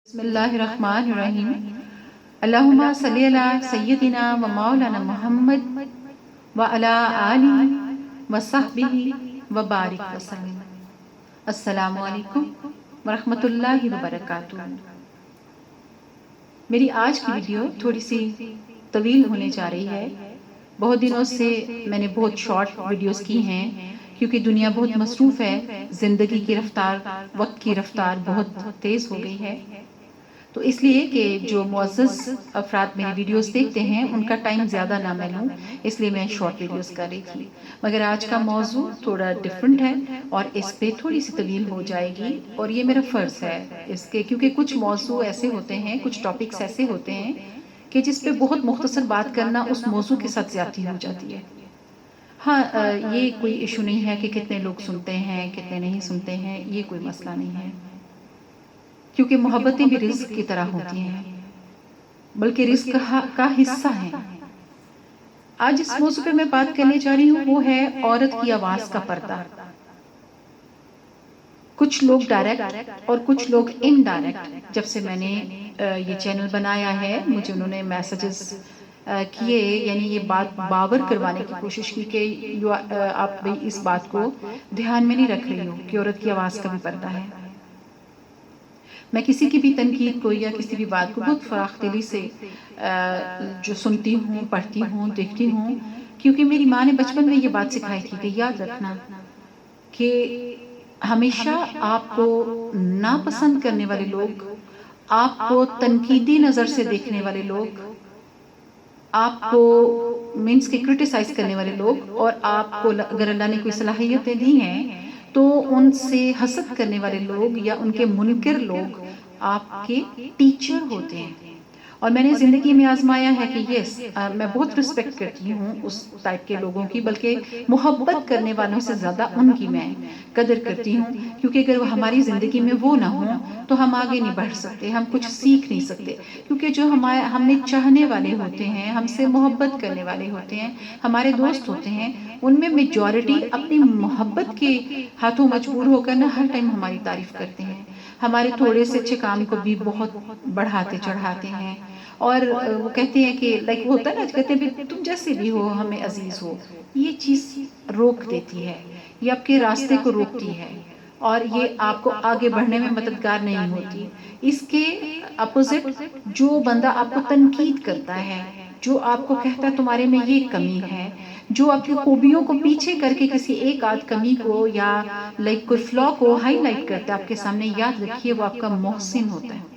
بسم اللہ الرحمن الرحیم اللہم صلی علی سیدنا و مولانا محمد و علی آلہ و صحبہ و بارک وسلم۔ السلام علیکم ورحمۃ اللہ وبرکاتہ۔ میری آج کی ویڈیو تھوڑی سی طویل ہونے جا رہی ہے۔ بہت دنوں سے میں نے بہت شارٹ ویڈیوز کی ہیں کیونکہ دنیا بہت مصروف ہے، زندگی کی رفتار، وقت کی رفتار بہت تیز ہو گئی ہے، تو اس لیے کہ جو معزز افراد میری ویڈیوز دیکھتے ہیں ان کا ٹائم زیادہ نہ میں لوں، اس لیے میں شارٹ ویڈیوز کر رہی تھی۔ مگر آج کا موضوع تھوڑا ڈیفرنٹ ہے اور اس پہ تھوڑی سی طویل ہو جائے گی، اور یہ میرا فرض ہے اس کے، کیونکہ کچھ موضوع ایسے ہوتے ہیں، کچھ ٹاپکس ایسے ہوتے ہیں کہ جس پہ بہت مختصر بات کرنا اس موضوع کے ساتھ زیادتی ہو جاتی ہے۔ ہاں، یہ کوئی ایشو نہیں ہے کہ کتنے لوگ سنتے ہیں کتنے نہیں سنتے ہیں، یہ کوئی مسئلہ نہیں ہے، کیونکہ محبتیں بھی رزق کی طرح ہوتی ہیں، بلکہ رزق کا حصہ ہیں۔ آج اس موضوع پہ میں بات کرنے جا رہی ہوں، وہ ہے عورت کی آواز کا پردہ۔ کچھ لوگ ڈائریکٹ اور کچھ لوگ انڈائریکٹ، جب سے میں نے یہ چینل بنایا ہے مجھے انہوں نے میسیجز کیے، یعنی یہ بات باور کروانے کی کوشش کی کہ آپ بھی اس بات کو دھیان میں نہیں رکھ رہی ہو کہ عورت کی آواز کا بھی پردہ ہے۔ میں کسی کی بھی تنقید کو یا کسی بھی بات کو بہت فراخ دلی سے جو سنتی ہوں، پڑھتی ہوں، دیکھتی ہوں، کیونکہ میری ماں نے بچپن میں یہ بات سکھائی تھی کہ یاد رکھنا کہ ہمیشہ آپ کو ناپسند کرنے والے لوگ، آپ کو تنقیدی نظر سے دیکھنے والے لوگ، آپ کو مینس کے کرٹیسائز کرنے والے لوگ، اور آپ کو اگر اللہ نے کوئی صلاحیتیں دی ہیں تو ان سے حسد کرنے والے لوگ یا ان کے منکر لوگ آپ کے ٹیچر ہوتے ہیں۔ اور میں نے زندگی میں آزمایا ہے کہ یس، میں بہت رسپیکٹ کرتی ہوں اس ٹائپ کے لوگوں کی، بلکہ محبت کرنے والوں سے زیادہ ان کی میں قدر کرتی ہوں، کیونکہ اگر وہ ہماری زندگی میں وہ نہ ہوں تو ہم آگے نہیں بڑھ سکتے، ہم کچھ سیکھ نہیں سکتے، کیونکہ جو ہمیں چاہنے والے ہوتے ہیں، ہم سے محبت کرنے والے ہوتے ہیں، ہمارے دوست ہوتے ہیں، ان میں میجورٹی اپنی محبت کے ہاتھوں مجبور ہو کر نہ ہر ٹائم ہماری تعریف کرتے ہیں، ہمارے تھوڑے سے اچھے کام کو بھی بہت بڑھاتے چڑھاتے ہیں، اور وہ کہتے ہیں کہ لائک وہ ہوتا ہے نا، کہتے ہیں تم جیسے بھی ہو ہمیں عزیز ہو۔ یہ چیز روک دیتی ہے، یہ آپ کے راستے کو روکتی ہے، اور یہ آپ کو آگے بڑھنے میں مددگار نہیں ہوتی۔ اس کے اپوزٹ جو بندہ آپ کو تنقید کرتا ہے، جو آپ کو کہتا ہے تمہارے میں یہ کمی ہے، جو آپ کی خوبیوں کو پیچھے کر کے کسی ایک آدھ کمی کو یا لائک کوئی فلا کو ہائی لائٹ کرتا ہے آپ کے سامنے، یاد رکھیے وہ آپ کا محسن ہوتا ہے،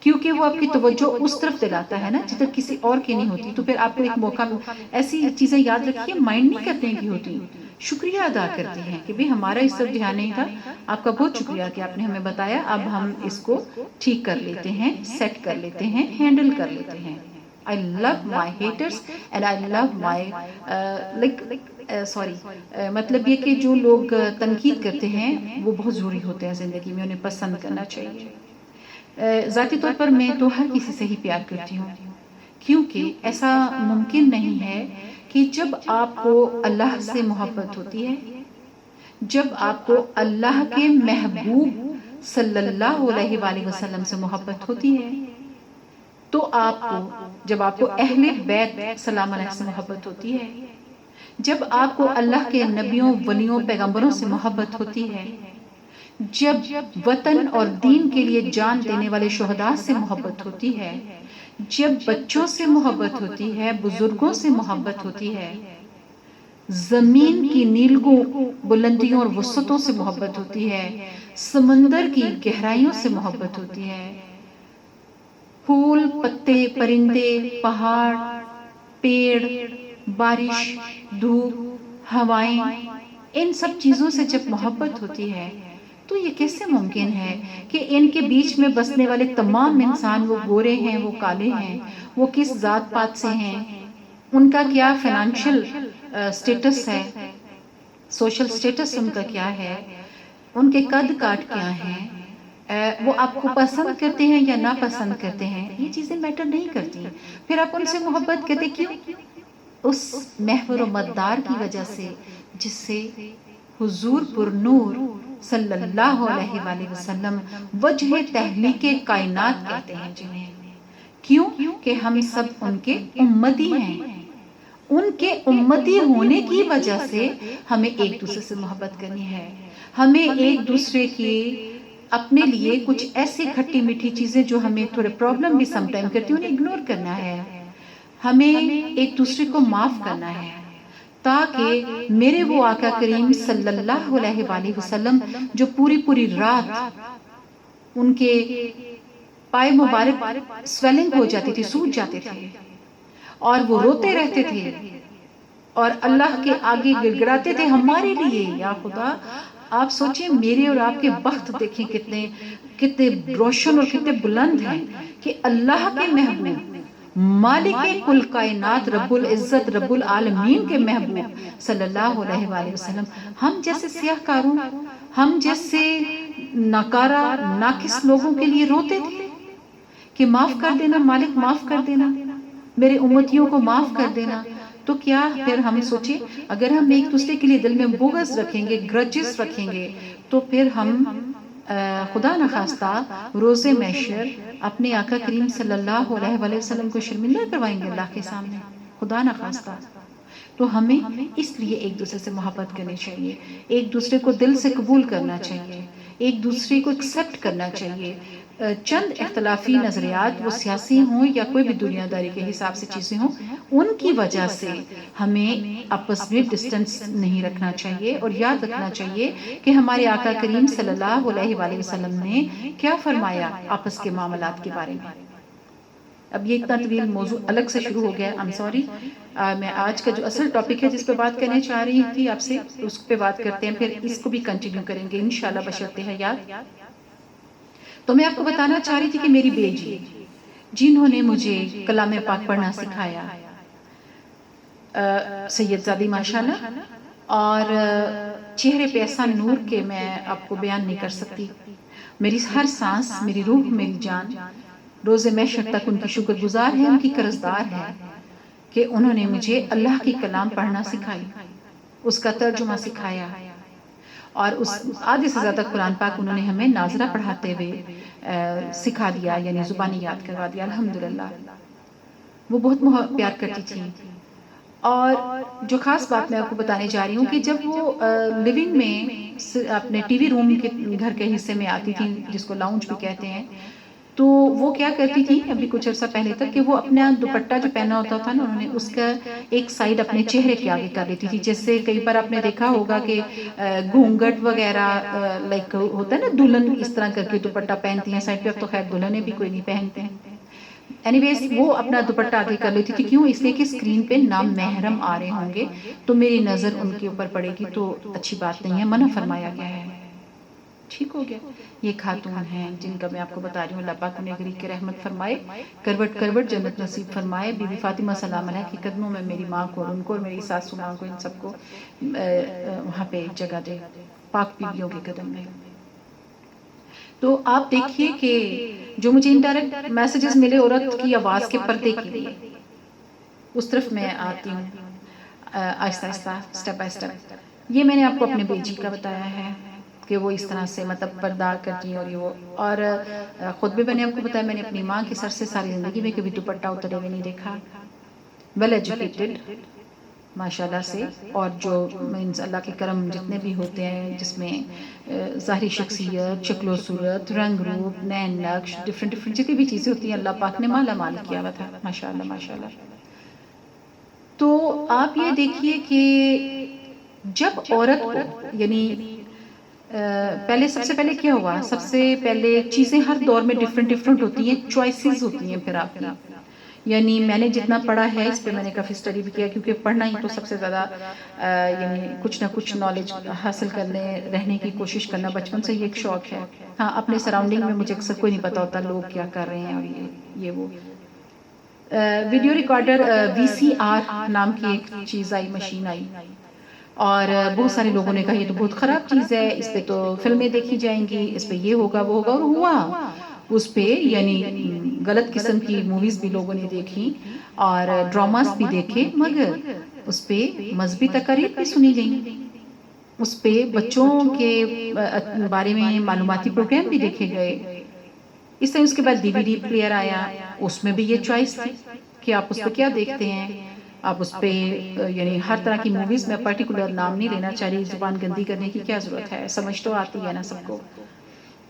کیونکہ وہ آپ کی توجہ اس طرف دلاتا ہے نا جدھر کسی اور کی نہیں ہوتی۔ تو پھر آپ کو ایک موقع، ایسی چیزیں یاد رکھیے، مائنڈ نہیں کرتے ہیں کہ ہوتی، شکریہ ادا کرتے ہیں کہ بھی ہمارا اس طرف دھیان نہیں تھا، آپ کا بہت شکریہ کہ آپ نے ہمیں بتایا، اب ہم اس کو ٹھیک کر لیتے ہیں، سیٹ کر لیتے ہیں، ہینڈل کر لیتے ہیں۔ I love my haters and I love my مطلب یہ کہ جو لوگ تنقید کرتے ہیں وہ بہت ضروری ہوتے ہیں زندگی میں، انہیں پسند کرنا چاہیے۔ ذاتی طور پر میں تو ہر کسی سے ہی پیار کرتی ہوں، کیونکہ ایسا ممکن نہیں ہے کہ جب آپ کو اللہ سے محبت ہوتی ہے، جب آپ کو اللہ کے محبوب صلی اللہ علیہ وآلہ وسلم سے محبت ہوتی ہے، تو آپ کو، جب آپ کو اہل بیت سلام علیہ سے محبت ہوتی ہے، جب آپ کو اللہ کے نبیوں، ولیوں، پیغمبروں سے محبت ہوتی ہے، جب وطن اور دین کے لیے جان دینے والے شہداء سے محبت ہوتی ہے، جب بچوں سے محبت ہوتی ہے، بزرگوں سے محبت ہوتی ہے، زمین کی نیلگوں، بلندیوں اور وسعتوں سے محبت ہوتی ہے، سمندر کی گہرائیوں سے محبت ہوتی ہے، پھول، پتے، پرندے، پہاڑ، پیڑ، بارش، دھوپ، ہوائیں، ان سب چیزوں سے جب محبت ہوتی ہے تو یہ کیسے ممکن ہے کہ ان کے بیچ میں بسنے والے تمام انسان، وہ گورے ہیں، وہ کالے ہیں، وہ کس ذات پات سے ہیں، ان کا کیا فائنینشیل سٹیٹس ہے، سوشل سٹیٹس ان کا کیا ہے، ان کے قد کاٹ کیا ہیں، وہ آپ کو پسند کرتے ہیں یا ناپسند کرتے ہیں، یہ چیزیں میٹر نہیں کرتی۔ پھر آپ ان سے محبت کرتے کیوں؟ اس محور و مدار کی وجہ سے جس سے حضور پر نور صلی اللہ علیہ وآلہ وسلم وجہ تحلیق کائنات کہتے ہیں جنہیں. کیوں کہ ہم سب ان کے امتی ہیں. ان کے امتی ہونے کی وجہ سے ہمیں ایک دوسرے سے محبت کرنی ہے. ہمیں ایک دوسرے کی اپنے لیے کچھ ایسی کھٹی میٹھی چیزیں جو ہمیں تھوڑے پرابلم بھی سم ٹائم کرتی ہیں انہیں اگنور کرنا ہے. ہمیں ایک دوسرے کو معاف کرنا ہے تاکہ میرے وہ آقا کریم صلی اللہ علیہ وآلہ وسلم جو پوری رات ان کے پائے مبارک سویلنگ ہو جاتی تھی, سوج جاتے تھے اور وہ روتے رہتے تھے اور اللہ کے آگے گڑ گڑاتے تھے ہمارے لیے. یا خدا آپ سوچیں میرے اور آپ کے بخت دیکھیں کتنے روشن اور کتنے بلند ہیں کہ اللہ کے محبوب مالک کل کائنات رب العزت رب العالمین کے محبوب صلی اللہ علیہ وآلہ وسلم ہم جیسے سیاہ کاروں, ہم جیسے ناکارہ ناقص لوگوں کے لیے روتے تھے کہ معاف کر دینا مالک, معاف کر دینا, میرے امتیوں کو معاف کر دینا. تو کیا پھر ہم سوچیں اگر ہم ایک دوسرے کے لیے دل میں بغض رکھیں گے, گرجز رکھیں گے, تو پھر ہم خدا نخواستہ روز محشر اپنے آقا کریم صلی اللہ علیہ وآلہ وسلم کو شرمندہ کروائیں گے اللہ کے سامنے, خدا نخواستہ. تو ہمیں اس لیے ایک دوسرے سے محبت کرنی چاہیے, ایک دوسرے کو دل سے قبول کرنا چاہیے, ایک دوسرے کو ایکسیپٹ کرنا چاہیے. چند اختلافی نظریات وہ سیاسی ہوں یا کوئی بھی دنیا داری کے حساب سے چیزیں ہوں, ان کی وجہ سے ہمیں آپس میں ڈسٹنس نہیں رکھنا چاہیے. اور یاد رکھنا چاہیے کہ ہمارے آقا کریم صلی اللہ علیہ وآلہ وسلم نے کیا فرمایا آپس کے معاملات کے بارے میں. اب یہ اتنا طویل موضوع الگ سے شروع ہو گیا, I'm sorry. میں آج کا جو اصل ٹاپک ہے جس پہ بات کرنے چاہ رہی تھی آپ سے, اس پہ بات کرتے ہیں, پھر اس کو بھی کنٹینیو کریں گے انشاءاللہ بشرط حیات. تو میں آپ کو بتانا چاہ رہی تھی کہ میری بیٹی جنہوں نے مجھے کلام پاک پڑھنا سکھایا, سید زادی ماشاءاللہ, اور چہرے پہ ایسا نور کہ میں آپ کو بیان نہیں کر سکتی. میری ہر سانس, میری روح, میری جان روز محشر تک ان کی شکر گزار ہے, ان کی قرضدار ہے کہ انہوں نے مجھے اللہ کی کلام پڑھنا سکھائی, اس کا ترجمہ سکھایا, اور اس آدھے سے زیادہ قرآن پاک انہوں نے ہمیں ناظرہ پڑھاتے ہوئے سکھا دیا, یعنی زبانی یاد کروا دیا. الحمدللہ وہ بہت پیار کرتی تھی. اور جو خاص بات میں آپ کو بتانے جا رہی ہوں کہ جب وہ لیونگ میں اپنے ٹی وی روم کے گھر کے حصے میں آتی تھی جس کو لاؤنج بھی کہتے ہیں, تو وہ کیا کرتی تھی ابھی کچھ عرصہ پہلے تک کہ وہ اپنا دوپٹہ جو پہنا ہوتا تھا نا, انہوں نے اس کا ایک سائیڈ اپنے چہرے کے آگے کر لیتی تھی. جیسے کئی بار آپ نے دیکھا ہوگا کہ گھونگھٹ وغیرہ لائک ہوتا ہے نا, دلہن اس طرح کر کے دوپٹہ پہنتی ہیں سائڈ پہ. اب تو خیر دلہنیں بھی کوئی نہیں پہنتے ہیں. اینی ویز وہ اپنا دوپٹہ آگے کر لیتی تھی. کیوں؟ اس لیے کہ اسکرین پہ نام محرم آ رہے ہوں گے تو میری نظر ان کے اوپر پڑے گی, تو اچھی بات نہیں ہے, منع فرمایا گیا ہے. ٹھیک ہو گیا. یہ خاتون ہیں جن کا میں آپ کو بتا رہی ہوں, اللہ پاک انہیں غریق کے رحمت فرمائے, کروٹ کروٹ جنت نصیب فرمائے. بی بی فاطمہ سلام علیہ کی قدموں میں میری ماں کو اور ان کو اور میری ساسو ماں کو, ان سب کو وہاں پہ جگہ دے پاک بیویوں کے قدم میں. تو آپ دیکھیے کہ جو مجھے انڈائریکٹ میسیجز ملے عورت کی آواز کے پردے کے لیے, اس طرف میں آتی ہوں آہستہ آہستہ, سٹیپ بائی سٹیپ. یہ میں نے آپ کو اپنے بیٹی کا بتایا ہے کہ وہ اس طرح سے مطلب پردہ کرتی ہیں, اور یہ وہ, اور خود بھی میں نے آپ کو بتایا میں نے اپنی ماں کے سر سے ساری زندگی میں کبھی دوپٹہ اترے ہوئے نہیں دیکھا. ویل ایجوکیٹڈ ماشاءاللہ سے, اور جو مینس اللہ کے کرم جتنے بھی ہوتے ہیں جس میں ظاہری شخصیت, شکل و صورت, رنگ روپ, نین نقش, ڈفرنٹ جتنی بھی چیزیں ہوتی ہیں اللہ پاک نے مالا مال کیا ہوا تھا ماشاءاللہ ماشاءاللہ. تو آپ یہ دیکھیے کہ جب عورت کو, یعنی پہلے سب سے پہلے کیا ہوا, سب سے پہلے چیزیں ہر دور میں ڈفرنٹ ہوتی ہیں, چوائسیز ہوتی ہیں. پھر آپ کی, یعنی میں نے جتنا پڑھا ہے اس پہ میں نے کافی اسٹڈی بھی کیا, کیونکہ پڑھنا ہی تو سب سے زیادہ یعنی کچھ نہ کچھ نالج حاصل کرنے رہنے کی کوشش کرنا بچپن سے یہ ایک شوق ہے. ہاں اپنے سراؤنڈنگ میں مجھے اکثر کوئی نہیں پتا ہوتا لوگ کیا کر رہے ہیں, اور یہ وہ. ویڈیو ریکارڈر VCR نام کی ایک چیز آئی, مشین آئی, اور بہت سارے لوگوں نے کہا یہ تو بہت خراب چیز ہے, اس پہ تو فلمیں دیکھی جائیں گی, اس پہ یہ ہوگا وہ ہوگا, اور ہوا اس پہ. یعنی غلط قسم کی موویز بھی لوگوں نے دیکھی اور ڈراماز بھی دیکھے, مگر اس پہ مذہبی تقاریر بھی سنی گئیں. اس پہ بچوں کے بارے میں معلوماتی پروگرام بھی دیکھے گئے. اس طرح اس کے بعد DVD پلیئر آیا, اس میں بھی یہ چوائس تھی کہ آپ اس پہ کیا دیکھتے ہیں. آپ اس پہ یعنی ہر طرح کی موویز, میں پرٹیکولر نام نہیں لینا چاہ رہی, زبان گندی کرنے کی کیا ضرورت ہے, سمجھ تو آتی ہے نا سب کو.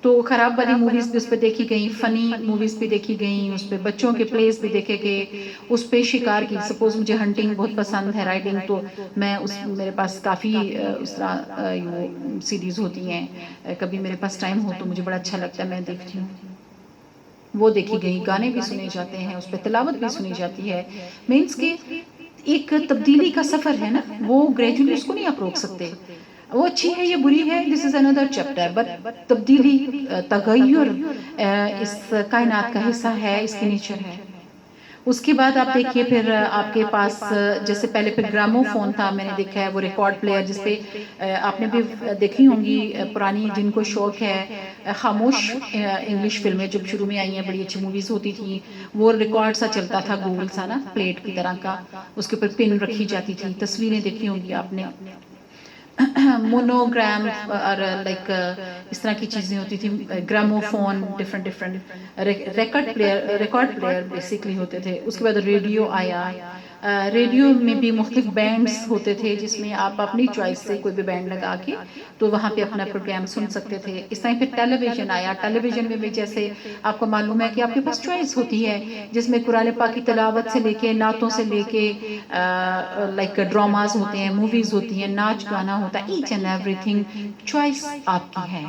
تو خراب والی موویز بھی اس پہ دیکھی گئیں, فنی موویز بھی دیکھی گئیں, اس پہ بچوں کے پلیز بھی دیکھے گئے, اس پہ شکار کی. سپوز مجھے ہنٹنگ بہت پسند ہے, رائڈنگ, تو میں میرے پاس کافی اس طرح سیریز ہوتی ہیں, کبھی میرے پاس ٹائم ہو تو مجھے بڑا اچھا لگتا ہے, میں دیکھتی ہوں. وہ دیکھی گئی, گانے بھی سنے جاتے ہیں اس پہ, تلاوت بھی سنی جاتی ہے. مینس کے ایک تبدیلی کا سفر ہے نا, وہ گریجولی اس کو نہیں آپ روک سکتے. وہ اچھی ہے یا بری ہے, دس از اندر چیپٹر, بٹ تبدیلی, تغیر اس کائنات کا حصہ ہے, اس کی نیچر ہے. اس کے بعد آپ دیکھیے پھر آپ کے پاس جیسے پہلے پھر گرامو فون تھا, میں نے دیکھا ہے وہ ریکارڈ پلیئر, جس پہ آپ نے بھی دیکھی ہوں گی پرانی, جن کو شوق ہے. خاموش انگلش فلمیں جب شروع میں آئی ہیں, بڑی اچھی موویز ہوتی تھیں, وہ ریکارڈ سا چلتا تھا گول سا نا, پلیٹ کی طرح کا, اس کے اوپر پن رکھی جاتی تھی. تصویریں دیکھی ہوں گی آپ نے, مونوگرام اور لائک اس طرح کی چیزیں ہوتی تھیں. Gramophone, different record player basically ہوتے تھے. اس کے بعد ریڈیو آیا, ریڈیو میں بھی مختلف بینڈز ہوتے تھے, جس میں آپ اپنی چوائس سے کوئی بھی بینڈ لگا کے تو وہاں پہ اپنا پروگرام سن سکتے تھے. اس طرح پھر ٹیلی ویژن آیا. ٹیلی ویژن میں بھی جیسے آپ کو معلوم ہے کہ آپ کے پاس چوائس ہوتی ہے, جس میں قرآن پاک کی تلاوت سے لے کے, نعتوں سے لے کے, لائک ڈراماز ہوتے ہیں, موویز ہوتی ہیں, ناچ گانا ہوتا ہے, each and every thing choice آپ کی ہے.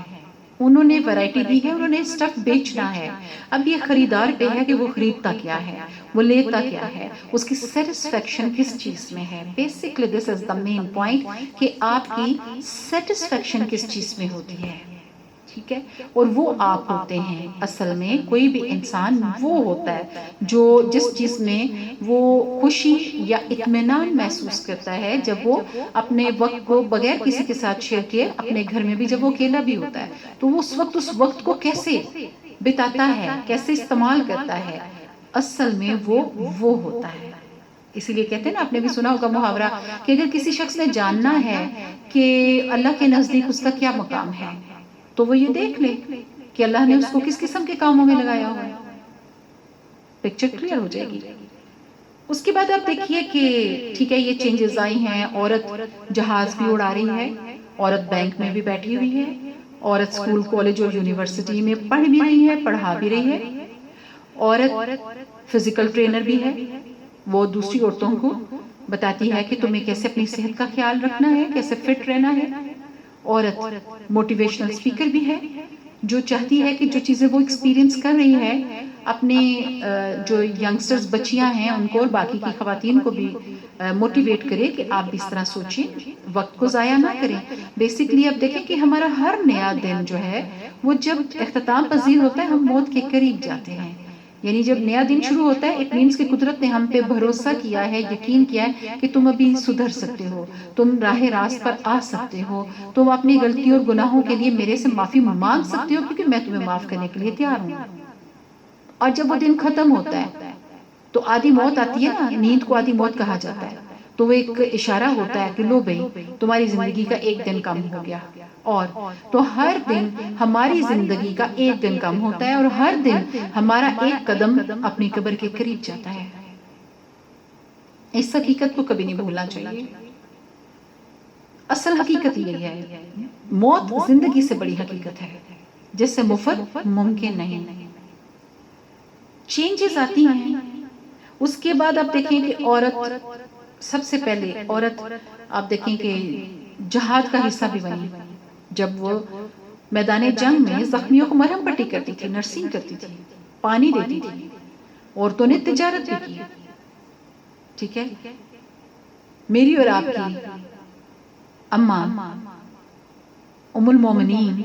انہوں نے ویرائٹی دی ہے, انہوں نے اسٹف بیچنا ہے. اب یہ خریدار پہ ہے کہ وہ خریدتا کیا ہے, وہ لیتا کیا ہے, اس کی سیٹسفیکشن کس چیز میں ہے. Basically this is the main point, کہ آپ کی سیٹسفیکشن کس چیز میں ہوتی ہے. ٹھیک ہے, اور وہ آپ ہوتے ہیں. اصل میں کوئی بھی انسان وہ ہوتا ہے جو جس چیز میں وہ خوشی یا اطمینان محسوس کرتا ہے, جب وہ اپنے وقت کو بغیر کسی کے ساتھ شیئر کیے اپنے گھر میں بھی, جب وہ اکیلا بھی ہوتا ہے, تو وہ اس وقت کو کیسے بتاتا ہے, کیسے استعمال کرتا ہے, اصل میں وہ ہوتا ہے. اسی لیے کہتے ہیں نا, آپ نے بھی سنا ہوگا محاورہ, کہ اگر کسی شخص نے جاننا ہے کہ اللہ کے نزدیک اس کا کیا مقام ہے, تو وہ یہ دیکھ لے کہ اللہ نے اس کو کس قسم کے کاموں میں لگایا ہوا ہے. پکچر کلیئر ہو جائے گی. اس کے بعد آپ دیکھیے کہ ٹھیک ہے, یہ چینجز آئی ہیں. عورت جہاز بھی اڑا رہی ہے, عورت بینک میں بھی بیٹھی ہوئی ہے, عورت اسکول, کالج اور یونیورسٹی میں پڑھ بھی رہی ہے, پڑھا بھی رہی ہے. عورت فزیکل ٹرینر بھی ہے, وہ دوسری عورتوں کو بتاتی ہے کہ تمہیں کیسے اپنی صحت کا خیال رکھنا ہے, کیسے فٹ رہنا ہے. عورت موٹیویشنل اسپیکر بھی ہے, جو چاہتی ہے کہ جو چیزیں وہ ایکسپیرینس کر رہی ہے اپنے جو ینگسٹرز بچیاں ہیں ان کو اور باقی کی خواتین کو بھی موٹیویٹ کرے کہ آپ بھی اس طرح سوچیں, وقت کو ضائع نہ کریں. بیسکلی اب دیکھیں کہ ہمارا ہر نیا دن جو ہے وہ جب اختتام پذیر ہوتا ہے, ہم موت کے قریب جاتے ہیں. یعنی جب نیا دن شروع ہوتا ہے, اٹ مینس کہ قدرت نے ہم پہ بھروسہ کیا ہے, یقین کیا ہے کہ تم ابھی سدھر سکتے ہو, تم راہ راست پر آ سکتے ہو, تم اپنی غلطیوں اور گناہوں کے لیے میرے سے معافی مانگ سکتے ہو, کیونکہ میں تمہیں معاف کرنے کے لیے تیار ہوں. اور جب وہ دن ختم ہوتا ہے تو آدھی موت آتی ہے نا, نیند کو آدھی موت کہا جاتا ہے, تو وہ ایک اشارہ ہوتا ہے کہ لو بھائی تمہاری زندگی کا ایک دن کم ہو گیا. اور تو ہر دن ہماری زندگی کا ایک دن کم ہوتا ہے, اور ہر دن ہمارا ایک قدم اپنی قبر کے قریب جاتا ہے. اس حقیقت کو کبھی نہیں بھولنا چاہیے. اصل حقیقت یہی ہے, موت زندگی سے بڑی حقیقت ہے, جس سے مفر ممکن نہیں. چینجز آتی ہیں. اس کے بعد آپ دیکھیں کہ عورت سب سے پہلے, عورت آپ دیکھیں کہ جہاد کا حصہ بھی بنی. جب وہ میدان جنگ میں زخمیوں کو مرہم پٹی کرتی تھی, نرسنگ کرتی تھی, پانی دیتی تھی, عورتوں نے تجارت بھی کی. ٹھیک ہے, میری اور آپ کی اماں ام المومنین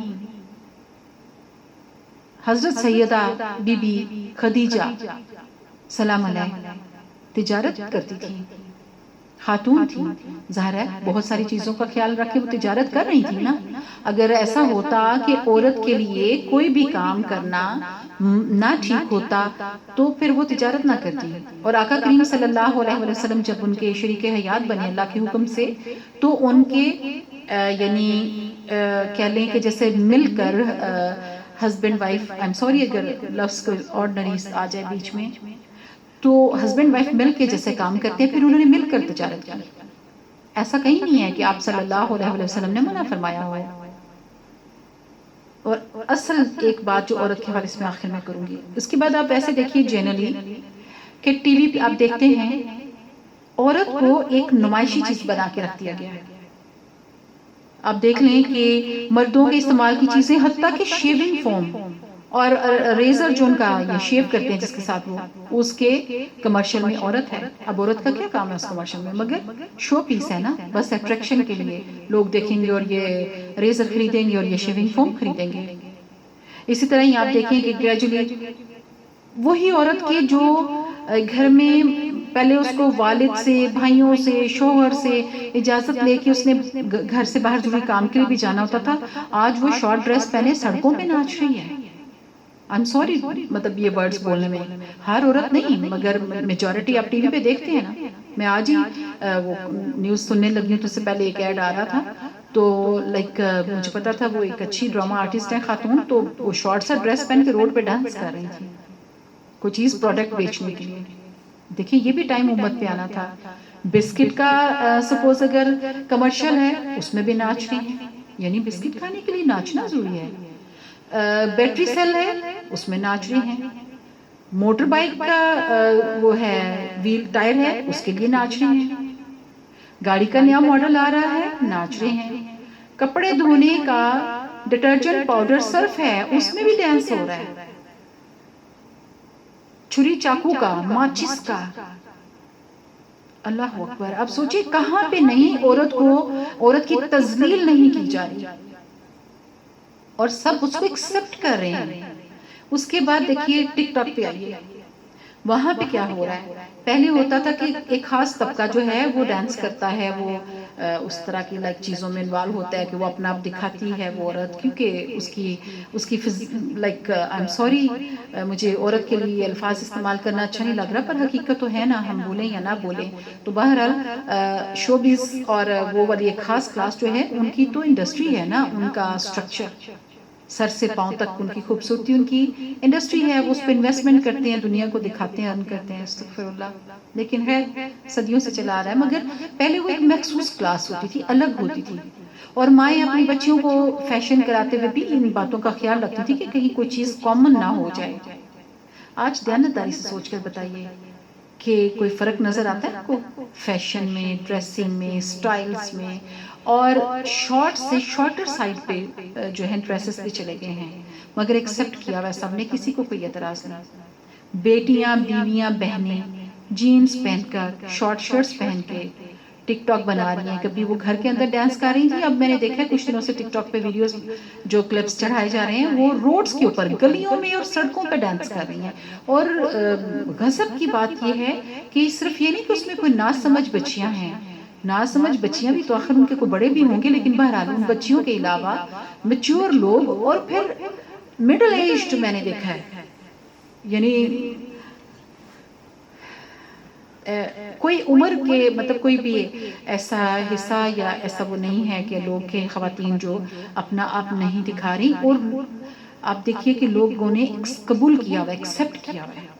حضرت سیدہ بی بی خدیجہ سلام علیہ تجارت کرتی تھی. خاتون تھی، ظاہر ہے بہت ساری چیزوں کا خیال رکھ کے وہ تجارت کر رہی تھی نا. اگر ایسا ہوتا کہ عورت کے لیے کوئی بھی کام کرنا نہ ٹھیک ہوتا تو پھر وہ تجارت نہ کرتی. اور آقا کریم صلی اللہ علیہ وسلم جب ان کے شریک حیات بنے اللہ کے حکم سے تو ان کے یعنی کہہ لیں کہ جیسے مل کر husband wife, I am sorry اگر لفظ کوئی آرڈنری آ جائے بیچ میں، تو ہسبینڈ وائف مل کے جیسے کام کرتے ہیں پھر انہوں نے مل کر تجارت کی. ایسا کہیں نہیں ہے کہ آپ صلی اللہ علیہ وسلم نے منع فرمایا ہوا ہے. اور اصل ایک بات جو عورت کے حوالے سے میں آخر میں کروں گی، اس کے بعد آپ ایسے دیکھیے جنرلی کہ ٹی وی پہ آپ دیکھتے ہیں عورت کو ایک نمائشی چیز بنا کے رکھ دیا گیا ہے. آپ دیکھ لیں کہ مردوں کے استعمال کی چیزیں حتیٰ کہ شیونگ فوم اور ریزر جو ان کا یہ شیو کرتے ہیں جس کے ساتھ وہ اس کے کمرشل میں عورت ہے. اب عورت کا کیا کام ہے اس کمرشل میں، مگر شو پیس ہے نا، بس اٹریکشن کے لیے لوگ دیکھیں گے اور یہ ریزر خریدیں گے اور یہ شیونگ فوم خریدیں گے. اسی طرح ہی آپ دیکھیں کہ گریجولی وہی عورت کے جو گھر میں پہلے اس کو والد سے، بھائیوں سے، شوہر سے اجازت لے کے اس نے گھر سے باہر ضروری کام کے لیے بھی جانا ہوتا تھا، آج وہ شارٹ ڈریس پہنے سڑکوں پہ ناچ رہی ہے. آئی ایم سوری مطلب یہ ورڈز بولنے میں، ہر عورت نہیں مگر میجورٹی آپ ٹی وی پہ دیکھتے ہیں نا. میں آج ہی وہ نیوز سننے لگی ہوں تو اس سے پہلے ایک ایڈ آ رہا تھا تو لائک مجھے پتا تھا وہ ایک اچھی ڈرامہ آرٹسٹ ہیں خاتون، تو وہ شارٹ سا ڈریس پہن کے روڈ پہ ڈانس کر رہی تھی کوئی چیز پروڈکٹ بیچنے کے لیے. دیکھیں یہ بھی ٹائم امت پہ آنا تھا. بسکٹ کا سپوز اگر کمرشل ہے اس میں بھی ناچ رہی ہیں، یعنی بسکٹ کھانے کے لیے ناچنا ضروری ہے. بیٹری سیل ہے اس میں ناچ رہی ہیں. موٹر بائک کا وہ ہے ویل ٹائر ہے اس کے لیے ناچ رہی ہیں. گاڑی کا نیا ماڈل آ رہا ہے ناچ رہے ہیں. کپڑے دھونے کا ڈٹرجنٹ پاؤڈر صرف ہے اس میں بھی ڈانس ہو رہا ہے. چھری چاقو کا، ماچس کا، اللہ اکبر. اب سوچئے کہاں پہ نہیں عورت کو، عورت کی تذلیل نہیں کی جا رہی اور سب اس کو ایکسپٹ کر رہے ہیں. اس کے بعد دیکھیے ٹک ٹاک پہ آئیے، وہاں پہ کیا ہو رہا ہے. پہلے ہوتا تھا کہ ایک خاص طبقہ جو ہے وہ ڈانس کرتا ہے، وہ اس طرح کی لائک چیزوں میں انوالو ہوتا ہے کہ وہ اپنا آپ دکھاتی ہے وہ عورت، کیونکہ اس کی لائک آئی ایم سوری مجھے عورت کے لیے الفاظ استعمال کرنا اچھا نہیں لگ رہا پر حقیقت تو ہے نا، ہم بولیں یا نہ بولیں تو بہرحال شوبز اور وہ والی ایک خاص کلاس جو ہے ان کی تو انڈسٹری ہے نا، ان کا اسٹرکچر سر سے پاؤں تک ان کی خوبصورتی ان کی انڈسٹری ہے، وہ اس پہ انویسٹمنٹ کرتے ہیں، دنیا کو دکھاتے ہیں، ارن کرتے ہیں. استغفر اللہ. لیکن ہے صدیوں سے چلا آ رہا ہے. مگر پہلے وہ ایک مخصوص کلاس ہوتی تھی، الگ ہوتی تھی، اور مائیں اپنی بچیوں کو فیشن کراتے ہوئے بھی ان باتوں کا خیال رکھتی تھی کہ کہیں کوئی چیز کامن نہ ہو جائے. آج دیانتداری سے سوچ کر بتائیے کہ کوئی فرق نظر آتا ہے آپ کو فیشن میں، ڈریسنگ میں، سٹائلز میں، اور شارٹ سے شارٹر سائڈ پہ جو ہے ڈریسز بھی چلے گئے ہیں مگر ایکسیپٹ کیا ہوا ہے سب نے، کسی کو کوئی اعتراض نہیں. بیٹیاں، بیویاں، بہنیں جینز پہن کر، شارٹ شرٹس پہن کے ٹک ٹاک بنا رہی ہیں. کبھی وہ گھر کے اندر ڈانس کر رہی تھی، اب میں نے دیکھا ہے کچھ دنوں سے ٹک ٹاک پہ ویڈیوز جو کلپس چڑھائے جا رہے ہیں وہ روڈز کے اوپر، گلیوں میں اور سڑکوں پہ ڈانس کر رہی ہیں. اور غضب کی بات یہ ہے کہ صرف یہ نہیں کہ اس میں کوئی ناسمجھ بچیاں ہیں، ناسمجھ بچیاں بھی تو آخر ان کے کوئی بڑے بھی ہوں گے، لیکن بہرحال ان بچیوں کے علاوہ میچور لوگ اور پھر مڈل ایجڈ میں نے دیکھا ہے، یعنی کوئی عمر کے مطلب کوئی بھی ایسا حصہ یا ایسا وہ نہیں ہے کہ لوگ کے خواتین جو اپنا آپ نہیں دکھا رہی. اور آپ دیکھیے کہ لوگوں نے قبول کیا ہوا، ایکسیپٹ کیا ہوا ہے.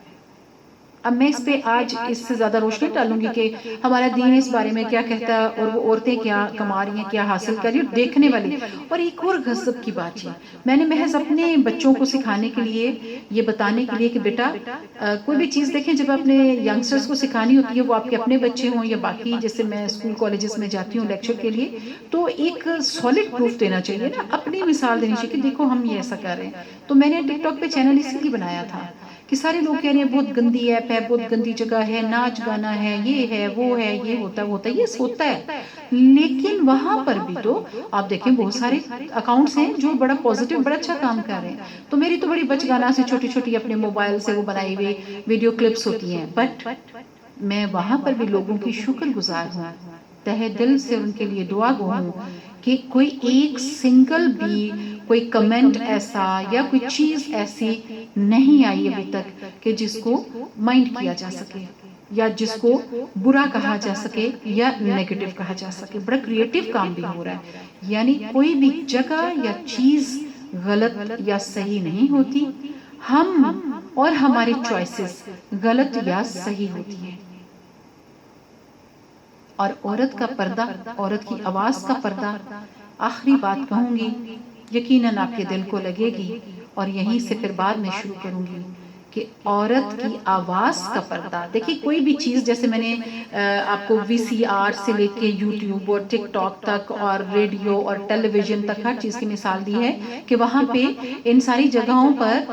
اب میں اس پہ آج اس سے زیادہ روشنی ڈالوں گی کہ ہمارا دین اس بارے میں کیا کہتا ہے اور وہ عورتیں کیا کما رہی ہیں، کیا حاصل کر رہی ہیں دیکھنے والی. اور ایک اور غضب کی بات ہے، میں نے محض اپنے بچوں کو سکھانے کے لیے، یہ بتانے کے لیے کہ بیٹا کوئی بھی چیز دیکھیں جب اپنے ینگسٹرز کو سکھانی ہوتی ہے، وہ آپ کے اپنے بچے ہوں یا باقی، جیسے میں اسکول کالجز میں جاتی ہوں لیکچر کے لیے، تو ایک سالڈ پروف دینا چاہیے نا، اپنی مثال دینی چاہیے کہ دیکھو ہم یہ ایسا کر رہے ہیں. تو میں نے ٹک ٹاک پہ چینل اس لیے بنایا تھا کہ سارے لوگ کہہ رہے ہیں بہت گندی ایپ ہے، بہت گندی جگہ ہے، ناچ گانا ہے، یہ ہے وہ ہے، یہ ہوتا ہے وہ ہوتا ہے، یہ ہوتا ہے. لیکن وہاں پر بھی تو آپ دیکھیں بہت سارے اکاؤنٹس ہیں جو بڑا پازیٹیو، بڑا اچھا کام کر رہے ہیں. تو میری تو بڑی بچگانہ سے چھوٹی چھوٹی اپنے موبائل سے وہ بنائی ہوئی ویڈیو کلپس ہوتی ہیں، بٹ میں وہاں پر بھی لوگوں کی شکر گزار ہوں، تہہ دل سے ان کے لیے دعا گو ہوں کہ کوئی ایک سنگل بھی کوئی کمنٹ ایسا یا کوئی چیز ایسی نہیں آئی ابھی تک کہ جس کو مائنڈ کیا جا سکے یا جس کو برا کہا جا سکے یا نیگیٹو کہا جا سکے. بڑا کریٹیو کام بھی ہو رہا ہے، یعنی کوئی بھی جگہ یا چیز غلط یا صحیح نہیں ہوتی، ہم اور ہماری چوائسز غلط یا صحیح ہوتی ہیں. اور عورت کا پردہ، عورت کی آواز کا پردہ، آخری بات کہوں گی، یقیناً آپ کے دل کو لگے گی اور یہیں سے پھر بعد میں شروع کروں گی کہ عورت کی آواز کا پردہ. دیکھیے کوئی بھی چیز، جیسے میں نے آپ کو VCR سے لے کے YouTube اور ٹک ٹاک تک اور ریڈیو اور ٹیلی ویژن تک ہر چیز کی مثال دی ہے کہ وہاں پہ ان ساری جگہوں پر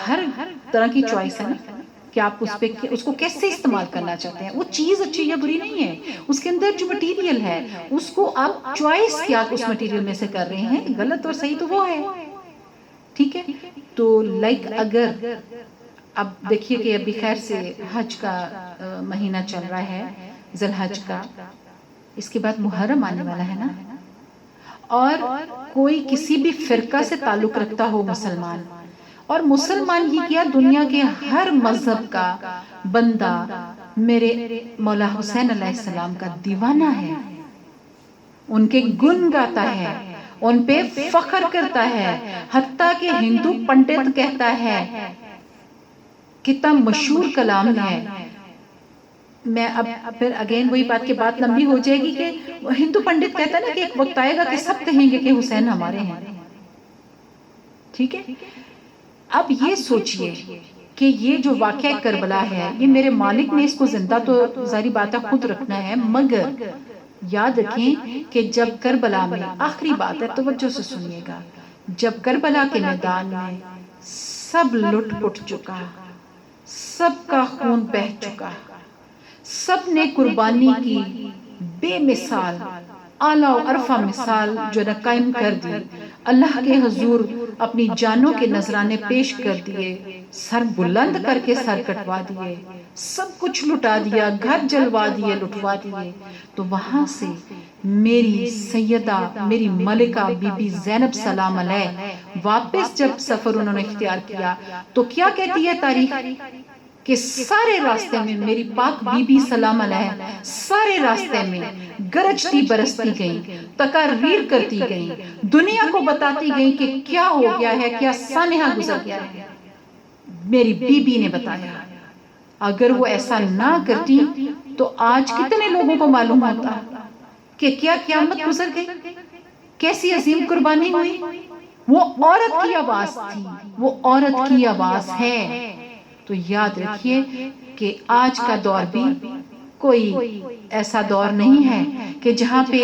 ہر طرح کی چوائس ہے نا کہ آپ اس کو کیسے استعمال کرنا چاہتے ہیں. وہ چیز اچھی یا بری نہیں ہے، اس کے اندر جو مٹیریل ہے اس کو آپ چوائس کیا اس مٹیریل میں سے کر رہے ہیں، غلط اور صحیح تو وہ ہے. ٹھیک ہے، تو لائک اگر اب دیکھیے کہ ابھی خیر سے حج کا مہینہ چل رہا ہے، ذی الحج کا، اس کے بعد محرم آنے والا ہے نا، اور کوئی کسی بھی فرقہ سے تعلق رکھتا ہو مسلمان، اور مسلمان ہی کیا دنیا کے ہر مذہب کا بندہ میرے مولا حسین علیہ السلام کا دیوانہ ہے، ان کے گن گاتا ہے، ان پہ فخر کرتا ہے، حتیٰ کہ ہندو پنڈت کہتا ہے، کتنا مشہور کلام ہے. میں اب پھر اگین وہی بات کی بات لمبی ہو جائے گی کہ ہندو پنڈت کہتا ہے نا کہ ایک وقت آئے گا کہ سب کہیں گے کہ حسین ہمارے ہیں. ٹھیک ہے، اب یہ سوچئے کہ یہ جو واقعہ کربلا ہے، یہ میرے مالک نے اس کو زندہ تو ظاہری بات ہے خود رکھنا ہے، مگر یاد رکھیں کہ جب کربلا میں، آخری بات ہے توجہ سے سنیے گا، جب کربلا کے میدان میں سب لٹ پٹ چکا، سب کا خون بہہ چکا، سب نے قربانی کی بے مثال اعلیٰ و عرفہ مثال جو نہ قائم کر دی، اللہ کے حضور اپنی جانوں کے نذرانے پیش کر دیے، سر بلند کر کے سر کٹوا دیے، سب کچھ لٹا دیا، گھر جلوا دیے، لٹوا دیے. تو وہاں سے میری سیدہ، میری ملکہ بی بی زینب سلام علیہ واپس جب سفر انہوں نے اختیار کیا تو کیا کہتی ہے تاریخ کہ سارے راستے میں میری پاک بی بی سلام علیہ سارے راستے میں گرجتی برستی گئیں، تقاریر کرتی گئیں، دنیا کو بتاتی گئیں کہ کیا ہو گیا ہے، کیا سانحہ گزر گیا ہے. میری بی بی نے بتایا. اگر وہ ایسا نہ کرتی تو آج کتنے لوگوں کو معلوم ہوتا کہ کیا قیامت گزر گئی، کیسی عظیم قربانی ہوئی. وہ عورت کی آواز تھی، وہ عورت کی آواز ہے. تو یاد رکھیے کہ آج کا دور بھی کوئی ایسا دور نہیں ہے کہ جہاں پہ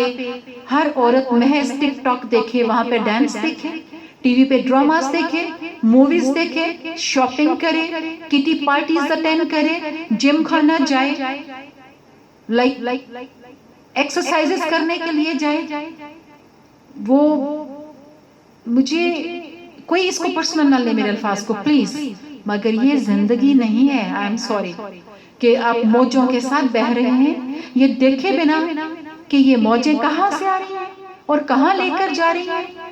ہر عورت محض ٹک ٹاک دیکھے، وہاں پہ ڈانس دیکھے، ٹی وی پہ ڈراماز دیکھے، موویز دیکھے، شاپنگ کرے، کٹی پارٹیز اٹینڈ کرے، جم خانہ جائے، لائک ایکسرسائزز کرنے کے لیے جائے. وہ مجھے کوئی اس کو پرسنل نہ لے میرے الفاظ کو پلیز، مگر یہ زندگی نہیں ہے. آئی ایم سوری کہ آپ موجوں کے ساتھ بہ رہے ہیں، یہ دیکھے بنا کہ یہ موجیں کہاں سے آ رہی ہیں اور کہاں لے کر جا رہی ہیں.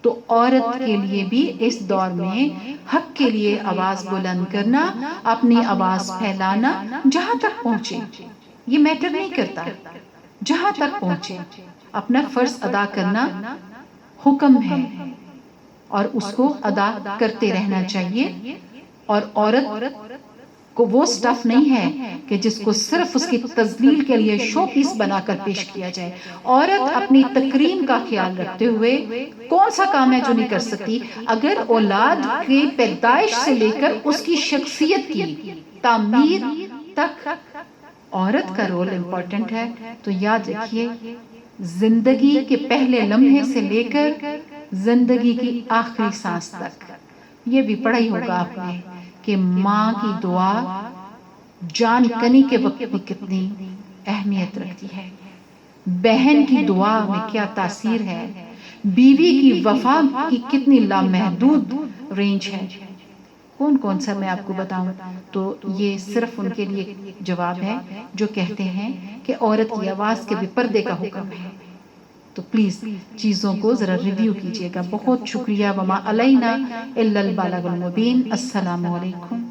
تو عورت کے لیے بھی اس دور میں حق کے لیے آواز بلند کرنا، اپنی آواز پھیلانا، جہاں تک پہنچے یہ میٹر نہیں کرتا، جہاں تک پہنچے اپنا فرض ادا کرنا حکم ہے اور اس کو ادا کرتے رہنا چاہیے. اور عورت کو وہ سٹف نہیں ہے کہ جس کو صرف اس کی تذلیل کے لیے شو پیس بنا کر پیش کیا جائے. عورت اپنی تکریم کا خیال رکھتے ہوئے کون سا کام ہے جو نہیں کر سکتی؟ اگر اولاد کی پیدائش سے لے کر اس کی شخصیت کی تعمیر تک عورت کا رول امپورٹنٹ ہے، تو یاد رکھیے زندگی کے پہلے لمحے سے لے کر زندگی کی آخری سانس تک. یہ بھی پڑھا ہی ہوگا آپ نے کہ ماں کی دعا جان کنی کے وقت بھی کتنی اہمیت رکھتی ہے، بہن کی دعا میں کیا تاثیر ہے، بیوی کی وفا کی کتنی لامحدود رینج ہے. کون کون سا میں آپ کو بتاؤں؟ تو یہ صرف ان کے لیے جواب ہے جو کہتے ہیں کہ عورت کی آواز کے بھی پردے کا حکم ہے. تو پلیز چیزوں کو ذرا ریویو کیجیے گا. بہت شکریہ. وما علینا الا البلاغ المبین. السلام علیکم.